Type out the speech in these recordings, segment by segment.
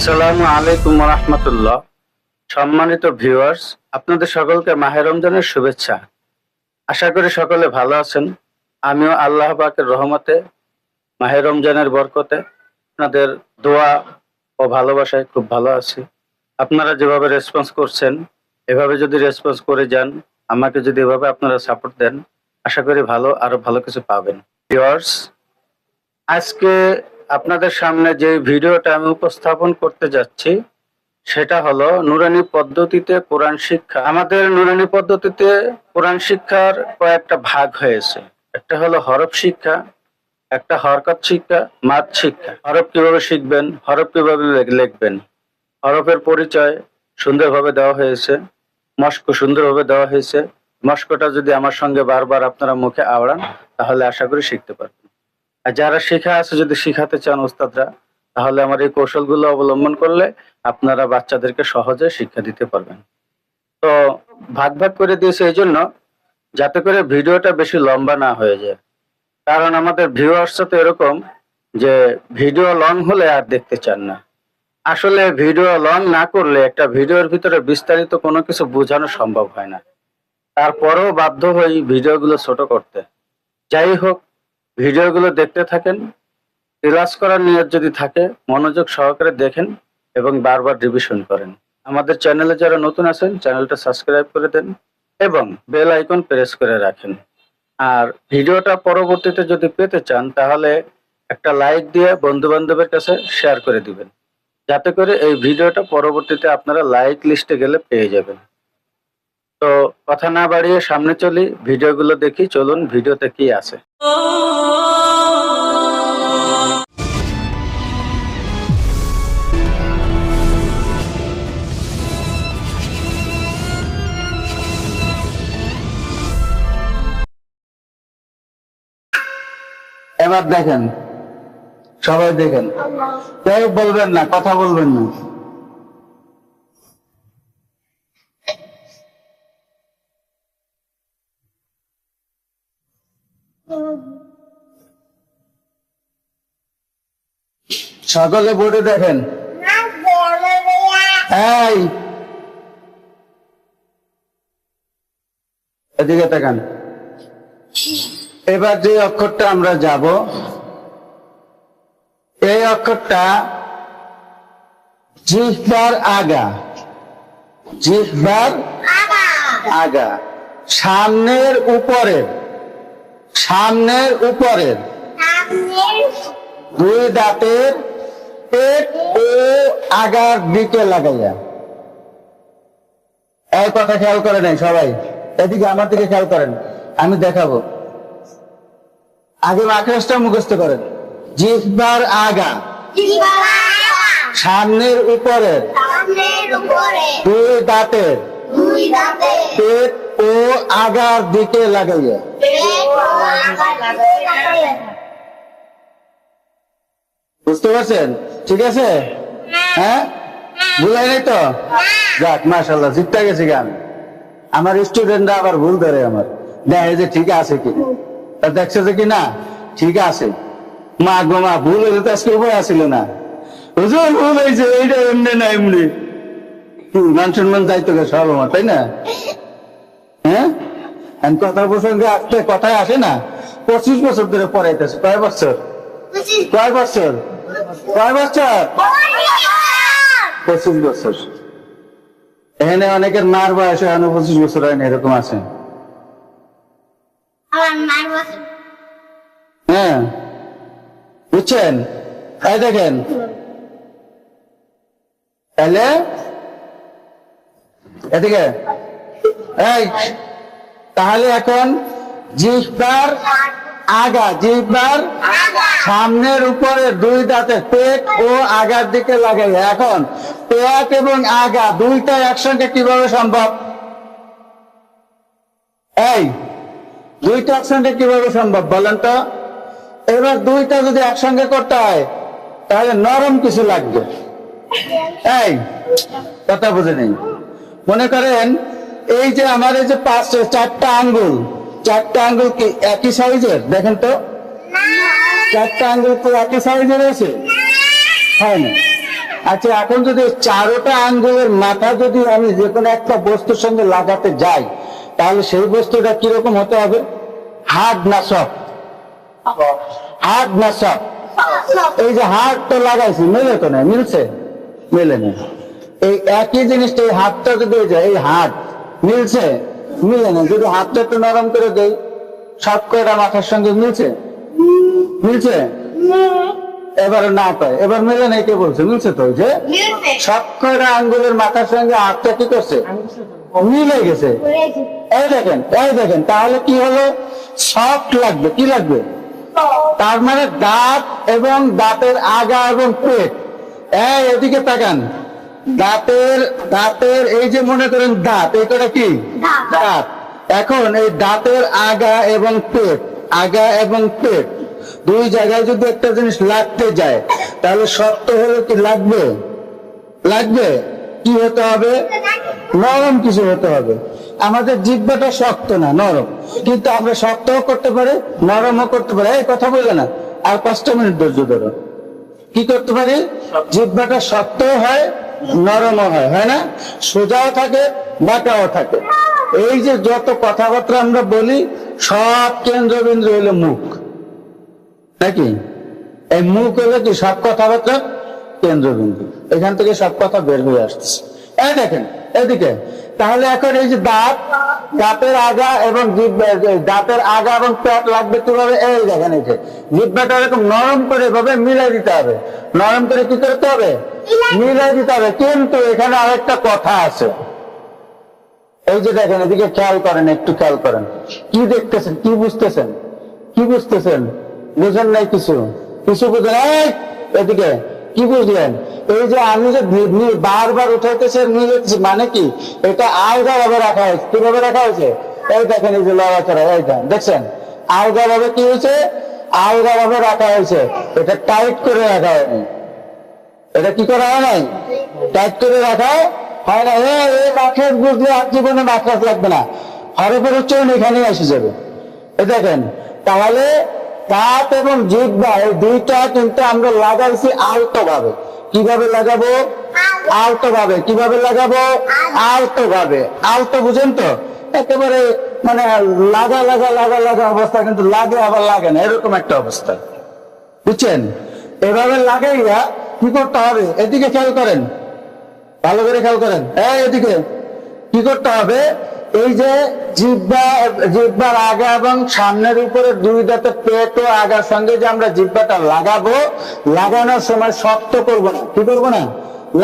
আসসালামু আলাইকুম ওয়া রাহমাতুল্লাহ। সম্মানিত ভিউয়ার্স, আপনাদের সকলকে মাহে রমজানের শুভেচ্ছা। আশা করি সকলে ভালো আছেন। আমিও আল্লাহ পাকের রহমতে মাহে রমজানের বরকতে আপনাদের দোয়া ও ভালোবাসায় খুব ভালো আছি। আপনারা যেভাবে রেসপন্স করছেন, এভাবে যদি রেসপন্স করে যান, আমাকে যদি এভাবে আপনারা সাপোর্ট দেন, আশা করি আরো ভালো কিছু পাবেন। ভিউয়ার্স, আজকে আপনাদের সামনে যে ভিডিওটা আমি উপস্থাপন করতে যাচ্ছি সেটা হলো নুরানি পদ্ধতিতে কোরআন শিক্ষা। আমাদের নুরানি পদ্ধতিতে কোরআন শিক্ষার কয়েকটা ভাগ হয়েছে। একটা হলো হরফ শিক্ষা, একটা হরকত শিক্ষা, মাদ শিক্ষা। হরফ কিভাবে শিখবেন, হরফ কিভাবে লিখবেন, হরফের পরিচয় সুন্দরভাবে দেওয়া হয়েছে, মস্ক সুন্দরভাবে দেওয়া হয়েছে। মস্কটা যদি আমার সঙ্গে বারবার আপনারা মুখে আওড়ান তাহলে আশা করি শিখতে পারবেন। আর যারা শেখা আছে, যদি শিখাতে চান ওস্তাদরা, তাহলে আমার এই কৌশলগুলো অবলম্বন করলে আপনারা বাচ্চাদেরকে সহজে শিক্ষা দিতে পারবেন। তো ভাগ ভাগ করে দিয়েছে এই জন্য, যাতে করে ভিডিওটা বেশি লম্বা না হয়ে যায়। কারণ আমাদের ভিউয়ার্সরা তো এরকম যে ভিডিও লং হলে আর দেখতে চান না। আসলে ভিডিও লং না করলে একটা ভিডিওর ভিতরে বিস্তারিত কোনো কিছু বোঝানো সম্ভব হয় না। তারপরেও বাধ্য হই ভিডিওগুলো ছোট করতে। যাই হোক, ভিডিওগুলো দেখতে থাকেন। রিলাক্স করার নিয়ত যদি থাকে, মনোযোগ সহকারে দেখেন এবং বারবার রিভিশন করেন। আমাদের চ্যানেলে যারা নতুন আছেন, চ্যানেলটা সাবস্ক্রাইব করে দেন এবং বেল আইকন প্রেস করে রাখেন। আর ভিডিওটা পরবর্তীতে যদি পেতে চান, তাহলে একটা লাইক দিয়ে বন্ধু বান্ধবের কাছে শেয়ার করে দিবেন, যাতে করে এই ভিডিওটা পরবর্তীতে আপনারা লাইক লিস্টে গেলে পেয়ে যাবেন। তো কথা না বাড়িয়ে সামনে চলি, ভিডিওগুলো দেখি। চলুন ভিডিওতে কি আছে। এবার দেখেন, সবাই দেখেন, কেউ বলবেন না, কথা বলবেন না। সকলে বোর্ডে দেখেন। এই এদিকে তাকান। এবার যে অক্ষরটা আমরা যাব, এই অক্ষরটা জিহ্বার আগা, জিহ্বার আগা, সামনের উপরের, সামনের উপরের দুই দাঁতের পেট ও আগার দিকে লাগাইয়া। এই কথা খেয়াল করে নাই সবাই, এদিকে আমার দিকে খেয়াল করেন, আমি দেখাবো। আগে মাখরাজটা মুখস্থ করেন। জিহ্বার আগা, সামনের উপরের দুই দাঁতের পেট ও আগার দিকে লাগাইয়া। বুঝতে পারছেন? ঠিক আছে? হ্যাঁ, ভুলাই নাই তো? যাক, মাশাআল্লাহ, জিততে গেছি গান। আমার স্টুডেন্টরা আবার ভুল ধরে, আমার দেখে যে ঠিক আছে কি, দেখছে যে কি না ঠিক আছে। মা গো মা, ভুল হলে তো আজকে উপায় আসছিল না। হুজুর ভুল হয়েছে, এইটা এমনি না এমনি। মান সম্মান দায়িত্ব সব আমার, তাই না? হ্যাঁ, কথার প্রসঙ্গে আসতে কথায় আসে না। 25 বছর ধরে পড়াইতেছে। কয় বছর? কয় বছর? কয় বছর? 25 বছর। এখানে অনেকের মার বয়স এখনো 25 বছর হয়নি, এরকম আছে। হ্যাঁ, বুঝছেন? এই দেখেন, তাহলে এদিকে এই, তাহলে এখন জিহ্বার আগা, জিহ্বার সামনের উপরে দুই দাঁতে পেট ও আগার দিকে লাগাই। এখন পেট এবং আগা দুইটা একসঙ্গে কিভাবে সম্ভব? এই দুইটা একসঙ্গে কিভাবে সম্ভব বলেন তো? এবার দুইটা যদি একসঙ্গে করতে হয় তাহলে নরম কিছু লাগবে। এই কথা বুঝে নেই। মনে করেন এই যে আমার এই যে 4টা আঙ্গুল, 4টা আঙ্গুল কি একই সাইজের? দেখেন তো, 4টা আঙ্গুল তো একই সাইজের আছে? হয় না। আচ্ছা, এখন যদি চারোটা আঙ্গুলের মাথা যদি আমি যে কোনো একটা বস্তুর সঙ্গে লাগাতে যাই, তাহলে সেই বস্তুটা কিরকম হতে হবে? হার্ড না সফট? হার্ড না সফট? এই যে হার্ড তো লাগাইছি, মিলে তো না, মিলছে? মিলে না। এই একই জিনিসটা, এই হাতটা যদি যায়, এই হাত মিলছে? মিলে না। যদি হাতটা একটু নরম করে দেই, সব কয়টা মাথার সঙ্গে মিলছে? মিলছে? এবার না পায়, এবার মিলে নাই, কে বলছে মিলছে? তো যে সব কয়টা আঙ্গুলের মাথার সঙ্গে হাতটা কি করছে? মিলে গেছে। এই দেখেন, এই দেখেন, তাহলে কি হলো? সফট লাগবে। কি লাগবে? তার মানে দাঁত এবং দাঁতের আগা এবং পেট, এদিকে তাকান, দাঁতের এই যে মনে করেন দাঁত, এটা কি দাঁত? এখন এই দাঁতের আগা এবং পেট, আগা এবং পেট দুই জায়গায় যদি একটা জিনিস লাগতে যায়, তাহলে শক্ত হলে কি লাগবে? লাগবে। কি হতে হবে? নরম কিছু হতে হবে। আমাদের জিহ্বাটা শক্ত না, নরম, কিন্তু আমরা শক্তও করতে পারি, নরমও করতে পারি। এই কথা বলবে না, আর 5 মিনিট ধৈর্য ধরো। কি করতে পারি? জিহ্বাটা শক্তও হয়, নরমও হয়, হয় না? সোজাও থাকে, বাঁকাও থাকে। এই যে যত কথাবার্তা আমরা বলি, সব কেন্দ্রবিন্দু হলো মুখ, নাকি? এই মুখ হলো কি সব কথাবার্তা কেন্দ্রবিন্দু, এখান থেকে সব কথা বের হয়ে আসছে। এই দেখেন এদিকে, তাহলে এখন এই যে দাঁতের আগা এবং দাঁতের আগা এবং পেট লাগবে কিভাবে? এই দেখেন, এই যে জিহ্বাটা এরকম নরম করে এভাবে মিলাই দিতে হবে। নরম করে কি করতে হবে? মিলাই দিতে হবে। কিন্তু এখানে আরেকটা কথা আছে। এই যে দেখেন, এদিকে খেয়াল করেন, একটু খেয়াল করেন। কি দেখতেছেন? কি বুঝতেছেন? কি বুঝতেছেন? বুঝেন নাই কিছু? কিছু বুঝেন? এদিকে কি বুঝলেন? এই যে আমি যে বারবার উঠাইতেছে, মানে কি? এটা আলগা ভাবে রাখা হয়েছে। কিভাবে রাখা হয়েছে? এই দেখেন, এই যে লড়াচড়া, এইটা দেখছেন, আলগা ভাবে কি হয়েছে? আলগা ভাবে রাখা হয়েছে। এটা টাইট করে রাখা হয়নি। এটা কি করা হয় নাই? টাইট করে রাখা হয় না। এই মাখরাজ বুঝলে আর জীবনে মাখরাজ লাগবে না, হরফের উচ্চারণ এখানেই এসে যাবে। দেখেন, তাহলে দাঁত এবং জিহ্বা এই দুইটা কিন্তু আমরা লাগাইছি আলতো ভাবে। কিভাবে লাগাবো? আলতো ভাবে। কিভাবে লাগাবো? আলতো ভাবে। আলতো বুঝেন তো? একেবারে মানে লাগা লাগা লাগা লাগা অবস্থা, কিন্তু লাগে আবার লাগে না, এরকম একটা অবস্থা, বুঝছেন? এভাবে লাগাইয়া কি করতে হবে? এদিকে খেয়াল করেন, ভালো করে খেয়াল করেন। এদিকে কি করতে হবে? এই যে জিহ্বার আগা এবং সামনের উপরে দুই দাঁতের পেট ও আগার সঙ্গে যে আমরা জিহ্বাটা লাগাবো, লাগানোর সময় শক্ত করব না। কি করব না?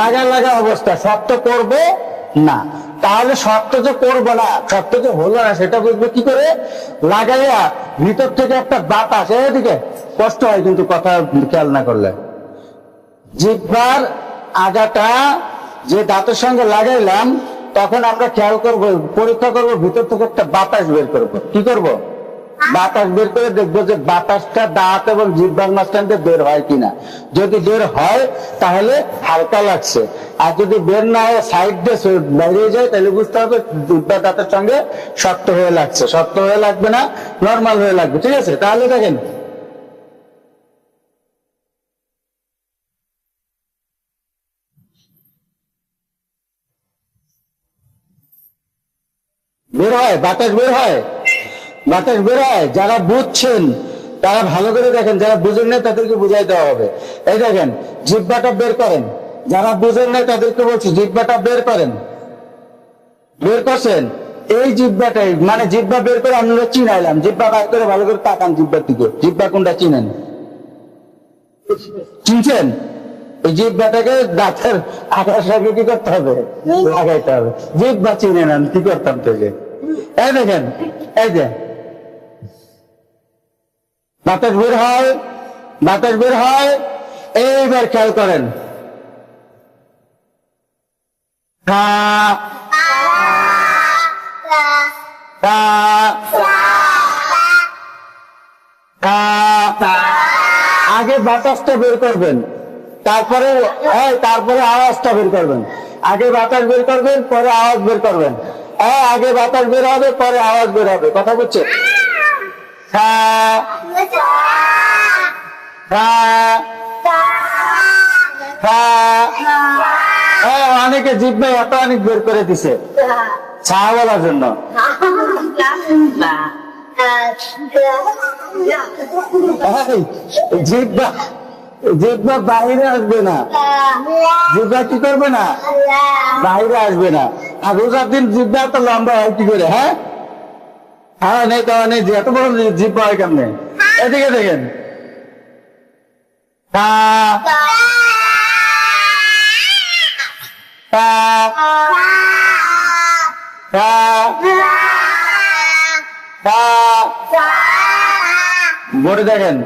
লাগা লাগা অবস্থা, শক্ত করব না। তাহলে শক্ত যে করবো না, শক্ত যে হলো না, সেটা বুঝবে কি করে? লাগাইয়া ভিতর থেকে একটা বাতাস, এদিকে কষ্ট হয় কিন্তু কথা খেয়াল না করলে। জিহ্বার আগাটা যে দাঁতের সঙ্গে লাগাইলাম, তখন আমরা খেয়াল করব, পরীক্ষা করব, ভিতর থেকে একটা বাতাস বের করব। কি করব? বাতাস বের করে দেখবো যে বাতাসটা দাঁত এবং জিহ্বার মাঝখান দিয়ে বের হয় কিনা। যদি বের হয় তাহলে হালকা লাগছে, আর যদি বের না হয় সাইড দিয়ে বেরিয়ে যায়, তাহলে বুঝতে হবে জিহ্বা দাঁতের সঙ্গে শক্ত হয়ে লাগছে। শক্ত হয়ে লাগবে না, নর্মাল হয়ে লাগবে। ঠিক আছে? তাহলে দেখেন, বের হয়, বাতাস বের হয়, বাতাস বের হয়। যারা বুঝছেন তারা ভালো করে দেখেন, যারা বুঝেন না তাদেরকে বুঝাই দেওয়া হবে। এই দেখেন, জিহ্বাটা বের করেন। যারা বুঝেন না তাদেরকে বলছি, জিহ্বাটা বের করেন। বের করছেন? এই জিহ্বাটাই মানে জিহ্বা বের করে আমরা চিনাইলাম। জিহ্বা বের করে ভালো করে তাকান জিহ্বার দিকে। জিহ্বা কোনটা চিনেন? চিনছেন? এই জিহ্বাটাকে দাঁতের আকার সঙ্গে কি করতে হবে? লাগাইতে হবে। জিহ্বা চিনে নেন, কি করতাম থেকে? এই দেখেন, এই যে বাতাস বের হয়, বাতাস বের হয়। এইবার খেয়াল করেন, আগে বাতাসটা বের করবেন, তারপরে আওয়াজটা বের করবেন। আগে বাতাস বের করবেন, পরে আওয়াজ বের করবেন। আগে বাতাস বের হবে, পরে আওয়াজ বের হবে। কথা বলছে? অনেকে জিব্বা এত অনেক বের করে দিছে চা বলার জন্য। এই, জিব্বা জিব্বা বাইরে আসবে না, জিব্বা কি করবে না, বাইরে আসবে না। আর রোজার দিন জিব্বা এত লম্বা হয় কি করে? হ্যাঁ হ্যাঁ, নেই তো নেই, এত বড় জিব্বা হয় কেমনে? এদিকে দেখেন, বোর্ডে দেখেন,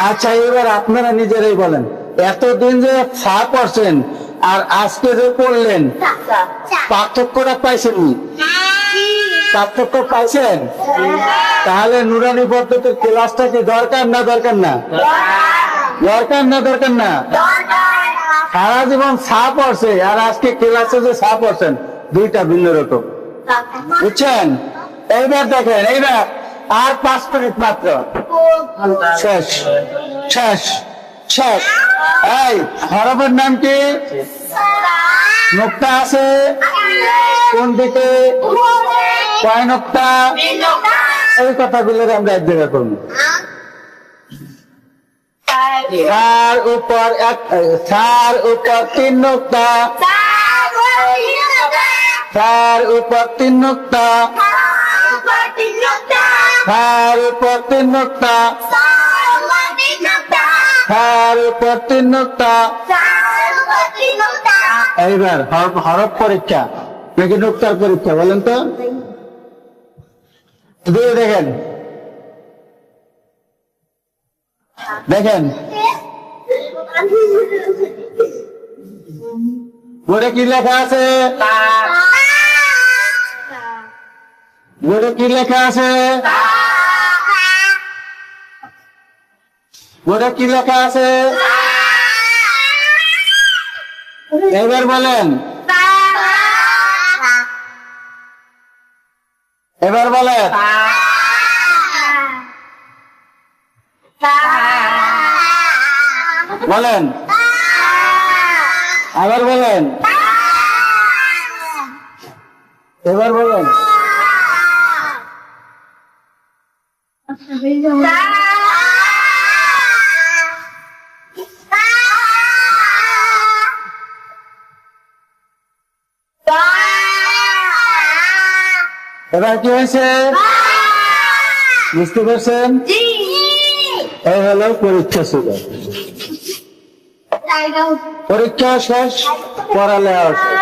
আচ্ছা এবার আপনারা নিজেরাই বলেন, এতদিন যে ফা পড়ছেন আর আজকে যে পড়লেন, পার্থক্যটা পাইছেন? পার্থক্য পাইছেন? তাহলে নুরানি পদ্ধতির ক্লাসটা কি দরকার না দরকার না? দরকার না দরকার না? সারা জীবন ছা পড়ছে আর আজকে ক্লাসে যে ছা পড়ছেন, দুইটা ভিন্ন রকম, বুঝছেন? এইবার দেখেন, এইবার আর 5 মিনিট মাত্র, শেষ শেষ শেষ। এই হরফের নাম কি? নোক্তা আছে কোন দিকে? কয় নোক্তা? এই কথাগুলো আমরা এক জায়গা করবো। তার উপর 3 নোক্তা, তার উপর 3 নোক্তা, তার উপর 3 নোক্তা, তার উপর 3 নোক্তা। এইবার হরফ পরীক্ষা নাকি নোক্তার পরীক্ষা বলেন তো? দিয়ে দেখেন, দেখেন বোর্ডে কি লেখা আছে? বোর্ডে কি লেখা আছে? বোর্ডে কি লেখা আছে? এবার বলেন, এবার বলেন, বলেন, আবার বলেন, এবার বলেন। এবার কি হয়েছে বুঝতে পারছেন? এই হলো পরীক্ষা ছিল, পরীক্ষা শেষ, পড়ালেখা শেষ।